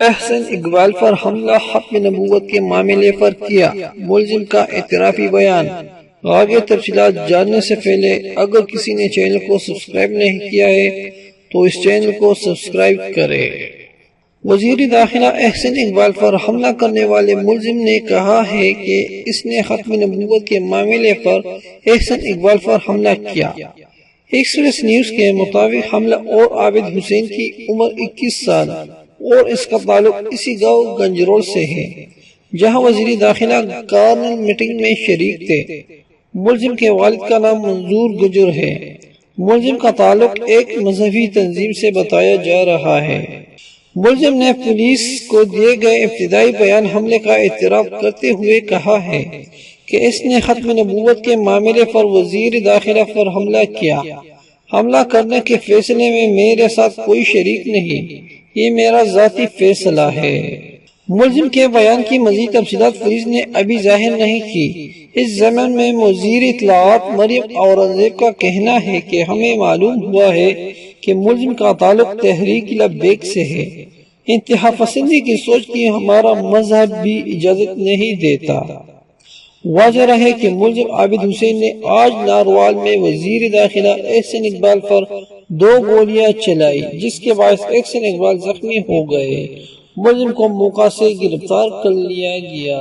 احسن اقبال پر حملہ ختم نبوت کے معاملے پر کیا، ملزم کا اعترافی بیان۔ آگے تفصیلات جاننے سے پہلے اگر کسی نے چینل کو سبسکرائب نہیں کیا ہے تو اس چینل کو سبسکرائب کرے۔ وزیر داخلہ احسن اقبال پر حملہ کرنے والے ملزم نے کہا ہے کہ اس نے ختم نبوت کے معاملے پر احسن اقبال پر حملہ کیا۔ ایکسپریس نیوز کے مطابق حملہ اور عابد حسین کی عمر 21 سال اور اس کا تعلق اسی گاؤں گنجرول سے ہے جہاں وزیر داخلہ کارنل میٹنگ میں شریک تھے۔ ملزم کے والد کا نام منظور گجر ہے۔ ملزم کا تعلق ایک مذہبی تنظیم سے بتایا جا رہا ہے۔ ملزم نے پولیس کو دیے گئے ابتدائی بیان حملے کا اعتراف کرتے ہوئے کہا ہے کہ اس نے ختم نبوت کے معاملے پر وزیر داخلہ پر حملہ کیا۔ حملہ کرنے کے فیصلے میں میرے ساتھ کوئی شریک نہیں، یہ میرا ذاتی فیصلہ ہے۔ ملزم کے بیان کی مزید تفصیلات پولیس نے ابھی ظاہر نہیں کی۔ اس ضمن میں وزیر اطلاعات مریم اورنگزیب کا کہنا ہے کہ ہمیں معلوم ہوا ہے کہ ملزم کا تعلق تحریک لبیک سے ہے۔ انتہا پسندی کی سوچ کی ہمارا مذہب بھی اجازت نہیں دیتا۔ واضح رہے کہ ملزم عابد حسین نے آج ناروال میں وزیر داخلہ احسن اقبال پر 2 گولیاں چلائی جس کے باعث احسن اقبال زخمی ہو گئے۔ ملزم کو موقع سے گرفتار کر لیا گیا۔